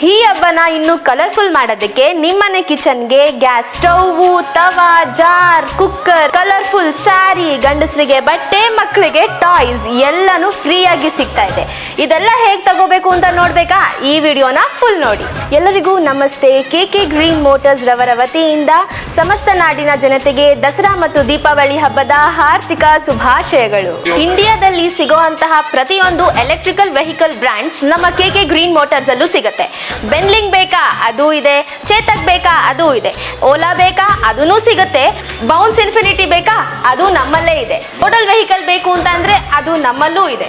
ಈ ಹಬ್ಬನ ಇನ್ನು ಕಲರ್ಫುಲ್ ಮಾಡೋದಕ್ಕೆ ನಿಮ್ಮನೆ ಕಿಚನ್ಗೆ ಗ್ಯಾಸ್ ಸ್ಟವ್, ತವಾ, ಜಾರ್, ಕುಕ್ಕರ್, ಕಲರ್ಫುಲ್ ಸ್ಯಾರಿ, ಗಂಡಸರಿಗೆ ಬಟ್ಟೆ, ಮಕ್ಕಳಿಗೆ ಟಾಯ್ಸ್ ಎಲ್ಲನೂ ಫ್ರೀಯಾಗಿ ಸಿಗ್ತಾ ಇದೆ. ಇದೆಲ್ಲ ಹೇಗೆ ತಗೋಬೇಕು ಅಂತ ನೋಡ್ಬೇಕಾ? ಈ ವಿಡಿಯೋನ ಫುಲ್ ನೋಡಿ. ಎಲ್ಲರಿಗೂ ನಮಸ್ತೆ. KK ಗ್ರೀನ್ ಮೋಟರ್ಸ್ ರವರ ವತಿಯಿಂದ ಸಮಸ್ತ ನಾಡಿನ ಜನತೆಗೆ ದಸರಾ ಮತ್ತು ದೀಪಾವಳಿ ಹಬ್ಬದ ಹಾರ್ದಿಕ ಶುಭಾಶಯಗಳು. ಇಂಡಿಯಾದಲ್ಲಿ ಸಿಗುವಂತಹ ಪ್ರತಿಯೊಂದು ಎಲೆಕ್ಟ್ರಿಕಲ್ ವೆಹಿಕಲ್ ಬ್ರ್ಯಾಂಡ್ಸ್ ನಮ್ಮ KK ಗ್ರೀನ್ ಮೋಟರ್ಸ್ ಅಲ್ಲೂ ಸಿಗುತ್ತೆ. ಬೆನ್ಲಿಂಗ್ ಬೇಕಾ? ಅದು ಇದೆ. ಚೇತಕ್ ಬೇಕಾ? ಅದು ಇದೆ. ಓಲಾ ಬೇಕಾ? ಅದೂ ಸಿಗುತ್ತೆ. ಬೌನ್ಸ್ ಇನ್ಫಿನಿಟಿ ಬೇಕಾ? ಅದು ನಮ್ಮಲ್ಲೇ ಇದೆ. ಟೋಟಲ್ ವೆಹಿಕಲ್ ಬೇಕು ಅಂತ ಅಂದ್ರೆ ಅದು ನಮ್ಮಲ್ಲೂ ಇದೆ.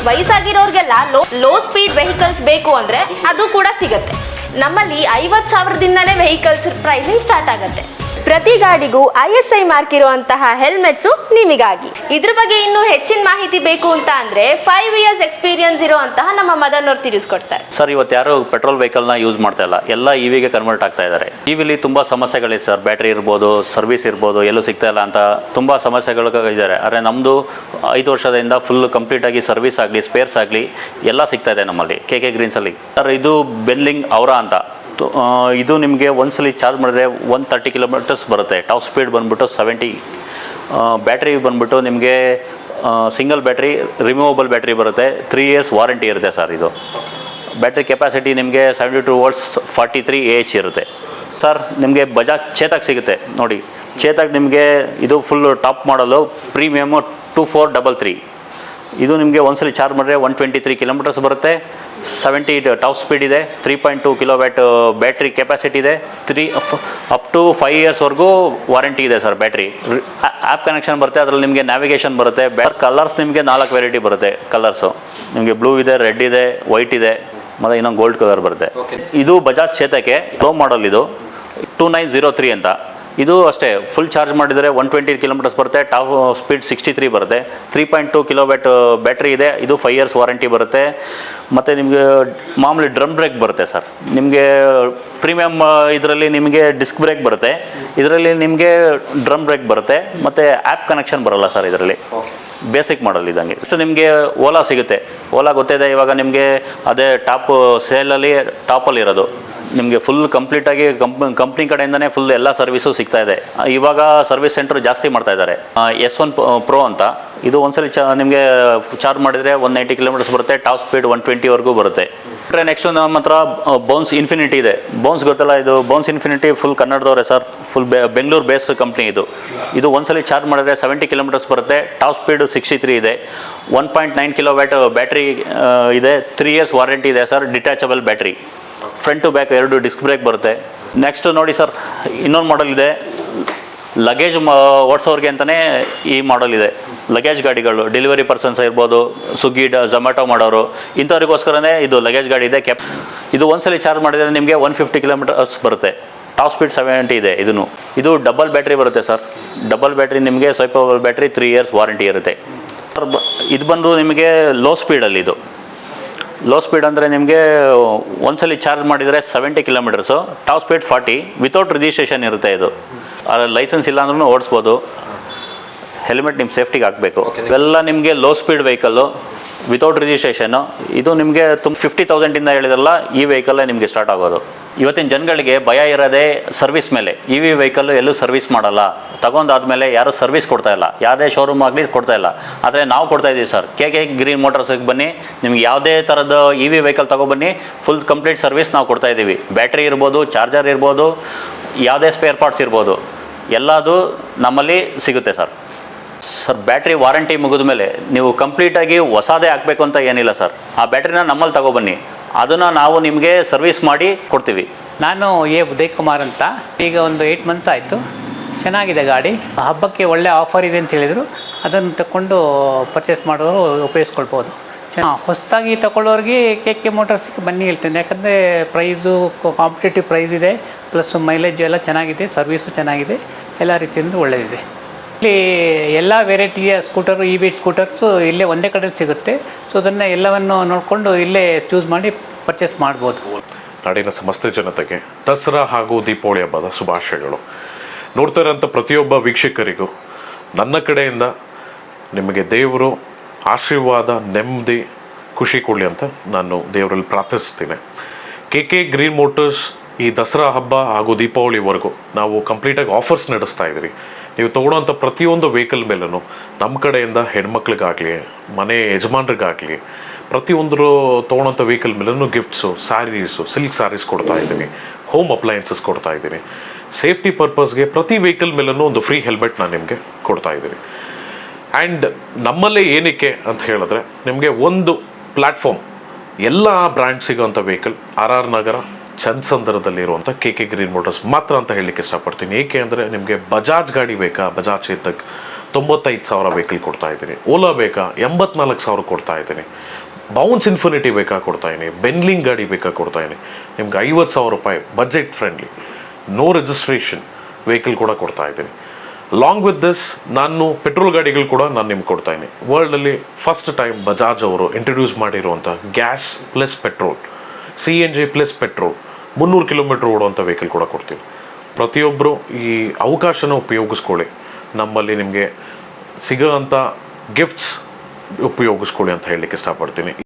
ವಯಸ್ಸಾಗಿರೋರ್ಗೆಲ್ಲ ಲೋ ಸ್ಪೀಡ್ ವೆಹಿಕಲ್ಸ್ ಬೇಕು ಅಂದ್ರೆ ಅದು ಕೂಡ ಸಿಗುತ್ತೆ. ನಮ್ಮಲ್ಲಿ 50,000ದಿಂದಲೇ ವೆಹಿಕಲ್ಸ್ ಪ್ರೈಸಿಂಗ್ ಸ್ಟಾರ್ಟ್ ಆಗುತ್ತೆ. ಪ್ರತಿ ಗಾಡಿಗೂ ISI ಮಾರ್ಕ್ ಇರುವಂತಹ ಹೆಲ್ಮೆಟ್ಸು ನಿಮಗಾಗಿ. ಇದ್ರ ಬಗ್ಗೆ ಇನ್ನೂ ಹೆಚ್ಚಿನ ಮಾಹಿತಿ ಬೇಕು ಅಂತ ಅಂದ್ರೆ 5 years ಎಕ್ಸ್ಪೀರಿಯನ್ಸ್ ಇರುವಂತಹ ನಮ್ಮ ಮದನ್ ಅವ್ರು ತಿಳಿಸ್ಕೊಡ್ತಾರೆ. ಸರ್, ಇವತ್ತು ಯಾರು ಪೆಟ್ರೋಲ್ ವೆಹಿಕಲ್ನ ಯೂಸ್ ಮಾಡ್ತಾ ಇಲ್ಲ, ಎಲ್ಲ EVಗೆ ಕನ್ವರ್ಟ್ ಆಗ್ತಾ ಇದ್ದಾರೆ. EVಲಿ ತುಂಬ ಸಮಸ್ಯೆಗಳಿದೆ ಸರ್. ಬ್ಯಾಟ್ರಿ ಇರ್ಬೋದು, ಸರ್ವಿಸ್ ಇರ್ಬೋದು, ಎಲ್ಲೂ ಸಿಗ್ತಾ ಇಲ್ಲ ಅಂತ ತುಂಬ ಸಮಸ್ಯೆಗಳು ಇದ್ದಾರೆ. ಆದರೆ ನಮ್ಮದು 5 ವರ್ಷದಿಂದ ಫುಲ್ ಕಂಪ್ಲೀಟಾಗಿ ಸರ್ವಿಸ್ ಆಗಲಿ, ಸ್ಪೇರ್ಸ್ ಆಗಲಿ ಎಲ್ಲ ಸಿಗ್ತಾ ಇದೆ ನಮ್ಮಲ್ಲಿ KK ಗ್ರೀನ್ಸಲ್ಲಿ. ಸರ್, ಇದು ಬೆನ್ಲಿಂಗ್ ಅವರ ಅಂತ. ಇದು ನಿಮಗೆ ಒಂದ್ಸಲಿ ಚಾರ್ಜ್ ಮಾಡಿದ್ರೆ 130 ಕಿಲೋಮೀಟರ್ಸ್ ಬರುತ್ತೆ. ಟಾಪ್ ಸ್ಪೀಡ್ ಬಂದ್ಬಿಟ್ಟು 70. ಬ್ಯಾಟ್ರಿ ಬಂದ್ಬಿಟ್ಟು ನಿಮಗೆ ಸಿಂಗಲ್ ಬ್ಯಾಟ್ರಿ, ರಿಮೂವಬಲ್ ಬ್ಯಾಟ್ರಿ ಬರುತ್ತೆ. 3 years ವಾರಂಟಿ ಇರುತ್ತೆ ಸರ್. ಇದು ಬ್ಯಾಟ್ರಿ ಕೆಪಾಸಿಟಿ ನಿಮಗೆ 72 volts 43 AH ಇರುತ್ತೆ. ಸರ್, ನಿಮಗೆ ಬಜಾಜ್ ಚೇತಕ್ ಸಿಗುತ್ತೆ ನೋಡಿ. ಚೇತಕ್ ನಿಮಗೆ ಇದು ಫುಲ್ ಟಾಪ್ ಮಾಡಲು ಪ್ರೀಮಿಯಮು 2433. ಇದು ನಿಮಗೆ ಒಂದ್ಸಲಿ ಚಾರ್ಜ್ ಮಾಡಿದ್ರೆ 123 ಕಿಲೋಮೀಟರ್ಸ್ ಬರುತ್ತೆ. 70 ಟಾಪ್ ಸ್ಪೀಡ್ ಇದೆ. 3.2 ಕಿಲೋವ್ಯಾಟ್ ಬ್ಯಾಟ್ರಿ ಕೆಪಾಸಿಟಿ ಇದೆ. ಅಪ್ ಟು 5 yearsವರೆಗೂ ವಾರಂಟಿ ಇದೆ ಸರ್. ಬ್ಯಾಟ್ರಿ ಆ್ಯಪ್ ಕನೆಕ್ಷನ್ ಬರುತ್ತೆ. ಅದರಲ್ಲಿ ನಿಮಗೆ ನ್ಯಾವಿಗೇಷನ್ ಬರುತ್ತೆ. ಕಲರ್ಸ್ ನಿಮಗೆ 4 ವೆರೈಟಿ ಬರುತ್ತೆ. ಕಲರ್ಸು ನಿಮಗೆ ಬ್ಲೂ ಇದೆ, ರೆಡ್ ಇದೆ, ವೈಟ್ ಇದೆ, ಮತ್ತು ಇನ್ನೊಂದು ಗೋಲ್ಡ್ ಕಲರ್ ಬರುತ್ತೆ. ಇದು ಬಜಾಜ್ ಚೇತಕ್ಕೆ ಲೋ ಮಾಡಲ್. ಇದು 2903 ಅಂತ. ಇದು ಅಷ್ಟೇ, ಫುಲ್ ಚಾರ್ಜ್ ಮಾಡಿದರೆ 120 ಕಿಲೋಮೀಟರ್ಸ್ ಬರುತ್ತೆ. ಟಾಪ್ ಸ್ಪೀಡ್ 63 ಬರುತ್ತೆ. 3.2 ಕಿಲೋವ್ಯಾಟ್ ಬ್ಯಾಟ್ರಿ ಇದೆ. ಇದು 5 years ವಾರಂಟಿ ಬರುತ್ತೆ. ಮತ್ತು ನಿಮಗೆ ಮಾಮೂಲಿ ಡ್ರಮ್ ಬ್ರೇಕ್ ಬರುತ್ತೆ ಸರ್. ನಿಮಗೆ ಪ್ರೀಮಿಯಮ್ ಇದರಲ್ಲಿ ನಿಮಗೆ ಡಿಸ್ಕ್ ಬ್ರೇಕ್ ಬರುತ್ತೆ. ಇದರಲ್ಲಿ ನಿಮಗೆ ಡ್ರಮ್ ಬ್ರೇಕ್ ಬರುತ್ತೆ. ಮತ್ತು ಆ್ಯಪ್ ಕನೆಕ್ಷನ್ ಬರೋಲ್ಲ ಸರ್ ಇದರಲ್ಲಿ. ಬೇಸಿಕ್ ಮಾಡಲ್ ಇದ್ದಂಗೆ. ಇಷ್ಟು ನಿಮಗೆ ಓಲಾ ಸಿಗುತ್ತೆ. ಓಲಾ ಗೊತ್ತಿದೆ ಇವಾಗ ನಿಮಗೆ, ಅದೇ ಟಾಪ್ ಸೇಲಲ್ಲಿ ಟಾಪಲ್ಲಿ ಇರೋದು. ನಿಮಗೆ ಫುಲ್ ಕಂಪ್ಲೀಟಾಗಿ ಕಂಪ್ನಿ ಕಡೆಯಿಂದನೇ ಫುಲ್ ಎಲ್ಲ ಸರ್ವಿಸು ಸಿಗ್ತಾ ಇದೆ. ಇವಾಗ ಸರ್ವಿಸ್ ಸೆಂಟರ್ ಜಾಸ್ತಿ ಮಾಡ್ತಾ ಇದ್ದಾರೆ. S1 Pro ಅಂತ. ಇದು ಒಂದ್ಸಲಿ ನಿಮಗೆ ಚಾರ್ಜ್ ಮಾಡಿದರೆ 190 ಕಿಲೋಮೀಟರ್ಸ್ ಬರುತ್ತೆ. ಟಾಪ್ ಸ್ಪೀಡ್ 120ವರೆಗೂ ಬರುತ್ತೆ. ನೆಕ್ಸ್ಟ್ ನಮ್ಮ ಹತ್ರ ಬೌನ್ಸ್ ಇನ್ಫಿನಿಟಿ ಇದೆ. ಬೌನ್ಸ್ ಗೊತ್ತಲ್ಲ, ಇದು ಬೌನ್ಸ್ ಇನ್ಫಿನಿಟಿ ಫುಲ್ ಕನ್ನಡದವರೇ sir. Full Bengaluru base company ಇದು. ಇದು ಒಂದ್ಸಲಿ ಚಾರ್ಜ್ ಮಾಡಿದ್ರೆ 70 ಕಿಲೋಮೀಟರ್ಸ್ ಬರುತ್ತೆ. ಟಾಪ್ ಸ್ಪೀಡ್ 63 ಇದೆ. 1.9 ಕಿಲೋವ್ಯಾಟ್ ಬ್ಯಾಟ್ರಿ ಇದೆ. 3 years ವಾರಂಟಿ ಇದೆ sir. Detachable battery. Front to back 2 disc brake ಬರುತ್ತೆ. ನೆಕ್ಸ್ಟ್ ನೋಡಿ ಸರ್, ಇನ್ನೊಂದು ಮಾಡಲ್ ಇದೆ. ಲಗೇಜ್ ಓಡಿಸೋರಿಗೆ ಅಂತಲೇ ಈ ಮಾಡಲ್ ಇದೆ. ಲಗೇಜ್ ಗಾಡಿಗಳು, ಡೆಲಿವರಿ ಪರ್ಸನ್ಸ್ ಇರ್ಬೋದು, ಸ್ವಿಗ್ಗಿ, ಝೊಮ್ಯಾಟೊ ಮಾಡೋರು, ಇಂಥವ್ರಿಗೋಸ್ಕರನೇ ಇದು ಲಗೇಜ್ ಗಾಡಿ ಇದೆ. ಇದು ಒಂದ್ಸಲಿ ಚಾರ್ಜ್ ಮಾಡಿದರೆ ನಿಮಗೆ 150 ಕಿಲೋಮೀಟರ್ಸ್ ಬರುತ್ತೆ. ಟಾಪ್ ಸ್ಪೀಡ್ 70 ಇದೆ. ಇದು ಡಬಲ್ ಬ್ಯಾಟ್ರಿ ಬರುತ್ತೆ ಸರ್. ಡಬಲ್ ಬ್ಯಾಟ್ರಿ ನಿಮಗೆ ಸ್ವೈಪಬಲ್ ಬ್ಯಾಟ್ರಿ 3 years ವಾರಂಟಿ ಇರುತ್ತೆ. ಇದು ಬಂದು ನಿಮಗೆ ಲೋ ಸ್ಪೀಡಲ್ಲಿ. ಇದು ಲೋ ಸ್ಪೀಡ್ ಅಂದರೆ ನಿಮಗೆ ಒಂದ್ಸಲಿ ಚಾರ್ಜ್ ಮಾಡಿದರೆ 70 kilometres. Top speed 40. Without registration ಇರುತ್ತೆ. ಇದು ಲೈಸೆನ್ಸ್ ಇಲ್ಲ ಅಂದ್ರೂ ಓಡಿಸ್ಬೋದು. ಹೆಲ್ಮೆಟ್ ನಿಮ್ಮ ಸೇಫ್ಟಿಗೆ ಹಾಕಬೇಕು. ಇವೆಲ್ಲ ನಿಮಗೆ low speed vehicle without registration. ಇದು ನಿಮಗೆ 50,000ಇಂದ ಹೇಳಿದ್ರಲ್ಲ, ಈ ವೆಹಿಕಲ್ಲೇ ನಿಮಗೆ ಸ್ಟಾರ್ಟ್ ಆಗೋದು. ಇವತ್ತಿನ ಜನಗಳಿಗೆ ಭಯ ಇರೋದೇ ಸರ್ವಿಸ್ ಮೇಲೆ. EV ವೆಹಿಕಲ್ಲು ಎಲ್ಲೂ ಸರ್ವಿಸ್ ಮಾಡಲ್ಲ. ತಗೊಂಡಾದ್ಮೇಲೆ ಯಾರೂ ಸರ್ವಿಸ್ ಕೊಡ್ತಾ ಇಲ್ಲ. ಯಾವುದೇ ಶೋರೂಮ್ ಆಗಲಿ ಕೊಡ್ತಾ ಇಲ್ಲ. ಆದರೆ ನಾವು ಕೊಡ್ತಾ ಇದ್ದೀವಿ ಸರ್. KK ಗ್ರೀನ್ ಮೋಟರ್ಸಿಗೆ ಬನ್ನಿ. ನಿಮ್ಗೆ ಯಾವುದೇ ಥರದ EV ವೆಹಿಕಲ್ ತೊಗೊಬನ್ನಿ. ಫುಲ್ ಕಂಪ್ಲೀಟ್ ಸರ್ವಿಸ್ ನಾವು ಕೊಡ್ತಾ ಇದ್ದೀವಿ. ಬ್ಯಾಟ್ರಿ ಇರ್ಬೋದು, ಚಾರ್ಜರ್ ಇರ್ಬೋದು, ಯಾವುದೇ ಸ್ಪೇರ್ ಪಾರ್ಟ್ಸ್ ಇರ್ಬೋದು, ಎಲ್ಲದು ನಮ್ಮಲ್ಲಿ ಸಿಗುತ್ತೆ ಸರ್. ಸರ್, ಬ್ಯಾಟ್ರಿ ವಾರಂಟಿ ಮುಗಿದ ಮೇಲೆ ನೀವು ಕಂಪ್ಲೀಟಾಗಿ ಹೊಸದೇ ಹಾಕಬೇಕು ಅಂತ ಏನಿಲ್ಲ ಸರ್. ಆ ಬ್ಯಾಟ್ರಿನ ನಮ್ಮಲ್ಲಿ ತಗೊಬನ್ನಿ. ಅದನ್ನು ನಾವು ನಿಮಗೆ ಸರ್ವಿಸ್ ಮಾಡಿ ಕೊಡ್ತೀವಿ. ನಾನು ಉದಯ್ ಕುಮಾರ್ ಅಂತ. ಈಗ ಒಂದು 8 months ಆಯಿತು. ಚೆನ್ನಾಗಿದೆ ಗಾಡಿ. ಹಬ್ಬಕ್ಕೆ ಒಳ್ಳೆ ಆಫರ್ ಇದೆ ಅಂತ ಹೇಳಿದರು. ಅದನ್ನು ತಗೊಂಡು ಪರ್ಚೇಸ್ ಮಾಡೋರು ಉಪಯೋಗಿಸ್ಕೊಳ್ಬೋದು. ಹೊಸದಾಗಿ ತಗೊಳ್ಳೋರಿಗೆ KK ಮೋಟರ್ಸ್ಗೆ ಬನ್ನಿ ಹೇಳ್ತೇನೆ. ಯಾಕಂದರೆ ಪ್ರೈಸು ಕಾಂಪಿಟೇಟಿವ್ ಪ್ರೈಸ್ ಇದೆ. ಪ್ಲಸ್ ಮೈಲೇಜ್ ಎಲ್ಲ ಚೆನ್ನಾಗಿದೆ. ಸರ್ವಿಸು ಚೆನ್ನಾಗಿದೆ. ಎಲ್ಲ ರೀತಿಯಿಂದ ಒಳ್ಳೆಯದಿದೆ. ಇಲ್ಲಿ ಎಲ್ಲ ವೆರೈಟಿಯ ಸ್ಕೂಟರು, EV ಸ್ಕೂಟರ್ಸು ಇಲ್ಲೇ ಒಂದೇ ಕಡೆ ಸಿಗುತ್ತೆ. ಸೊ ಅದನ್ನು ಎಲ್ಲವನ್ನು ನೋಡಿಕೊಂಡು ಇಲ್ಲೇ ಚೂಸ್ ಮಾಡಿ ಪರ್ಚೇಸ್ ಮಾಡ್ಬೋದು. ನಾಡಿನ ಸಮಸ್ತ ಜನತೆಗೆ ದಸರಾ ಹಾಗೂ ದೀಪಾವಳಿ ಹಬ್ಬದ ಶುಭಾಶಯಗಳು. ನೋಡ್ತಾ ಇರೋಂಥ ಪ್ರತಿಯೊಬ್ಬ ವೀಕ್ಷಕರಿಗೂ ನನ್ನ ಕಡೆಯಿಂದ ನಿಮಗೆ ದೇವರು ಆಶೀರ್ವಾದ, ನೆಮ್ಮದಿ, ಖುಷಿ ಕೊಡಲಿ ಅಂತ ನಾನು ದೇವರಲ್ಲಿ ಪ್ರಾರ್ಥಿಸ್ತೀನಿ. ಕೆ ಗ್ರೀನ್ ಮೋಟರ್ಸ್ ಈ ದಸರಾ ಹಬ್ಬ ಹಾಗೂ ದೀಪಾವಳಿವರೆಗೂ ನಾವು ಕಂಪ್ಲೀಟಾಗಿ ಆಫರ್ಸ್ ನಡೆಸ್ತಾ ಇದ್ದೀರಿ. ನೀವು ತೊಗೊಳ್ಳೋಂಥ ಪ್ರತಿಯೊಂದು ವೆಹಿಕಲ್ ಮೇಲೂ ನಮ್ಮ ಕಡೆಯಿಂದ ಹೆಣ್ಮಕ್ಳಿಗಾಗಲಿ ಮನೆ ಯಜಮಾನ್ರಿಗಾಗಲಿ ಪ್ರತಿಯೊಂದರು ತೊಗೊಳೋಂಥ ವೆಹಿಕಲ್ ಮೇಲೂ ಗಿಫ್ಟ್ಸು, ಸ್ಯಾರೀಸು, ಸಿಲ್ಕ್ ಸ್ಯಾರೀಸ್ ಕೊಡ್ತಾ ಇದ್ದೀನಿ, ಹೋಮ್ ಅಪ್ಲಯನ್ಸಸ್ ಕೊಡ್ತಾ ಇದ್ದೀನಿ. ಸೇಫ್ಟಿ ಪರ್ಪಸ್ಗೆ ಪ್ರತಿ ವೆಹಿಕಲ್ ಮೇಲೂ ಒಂದು ಫ್ರೀ ಹೆಲ್ಮೆಟ್ ನಾನು ನಿಮಗೆ ಕೊಡ್ತಾ ಇದ್ದೀನಿ. ಆ್ಯಂಡ್ ನಮ್ಮಲ್ಲೇ ಏನಕ್ಕೆ ಅಂತ ಹೇಳಿದ್ರೆ ನಿಮಗೆ ಒಂದು ಪ್ಲ್ಯಾಟ್ಫಾರ್ಮ್, ಎಲ್ಲ ಬ್ರ್ಯಾಂಡ್ ಸಿಗೋಂಥ ವೆಹಿಕಲ್ RR ನಗರ ಚಂದ್ಸಂದ್ರದಲ್ಲಿರುವಂಥ ಕೆ ಗ್ರೀನ್ ಮೋಟರ್ಸ್ ಮಾತ್ರ ಅಂತ ಹೇಳಲಿಕ್ಕೆ ಇಷ್ಟಪಡ್ತೀನಿ. ಏಕೆ ಅಂದರೆ ನಿಮಗೆ ಬಜಾಜ್ ಗಾಡಿ ಬೇಕಾ, ಬಜಾಜ್ ಚೇತಕ್ 95,000 ವೆಹಿಕಲ್ ಕೊಡ್ತಾ ಇದ್ದೀನಿ. ಓಲಾ ಬೇಕಾ 84,000 ಕೊಡ್ತಾ ಇದ್ದೀನಿ. ಬೌನ್ಸ್ ಇನ್ಫಿನಿಟಿ ಬೇಕಾ ಕೊಡ್ತಾ ಇದ್ದೀನಿ. ಬೆನ್ಲಿಂಗ್ ಗಾಡಿ ಬೇಕಾ ಕೊಡ್ತಾ ಇದ್ದೀನಿ. ನಿಮ್ಗೆ 50,000 ರೂಪಾಯಿ budget friendly, no registration vehicle ಕೂಡ ಕೊಡ್ತಾ ಇದ್ದೀನಿ. ಲಾಂಗ್ ವಿತ್ ದಿಸ್ ನಾನು ಪೆಟ್ರೋಲ್ ಗಾಡಿಗಳು ಕೂಡ ನಾನು ನಿಮ್ಗೆ ಕೊಡ್ತಾ ಇದ್ದೀನಿ. ವರ್ಲ್ಡಲ್ಲಿ ಫಸ್ಟ್ ಟೈಮ್ ಬಜಾಜ್ ಅವರು ಇಂಟ್ರೊಡ್ಯೂಸ್ ಮಾಡಿರುವಂಥ gas plus petrol, CNG plus petrol 300 kilometre ಓಡುವಂಥ ವೆಹಿಕಲ್ ಕೂಡ ಕೊಡ್ತೀವಿ. ಪ್ರತಿಯೊಬ್ಬರು ಈ ಅವಕಾಶನ ಉಪಯೋಗಿಸ್ಕೊಳ್ಳಿ. ನಮ್ಮಲ್ಲಿ ನಿಮಗೆ ಸಿಗೋಂಥ ಗಿಫ್ಟ್ಸ್ ಉಪಯೋಗಿಸ್ಕೊಳ್ಳಿ ಅಂತ ಹೇಳಲಿಕ್ಕೆ ಇಷ್ಟಪಡ್ತೀನಿ.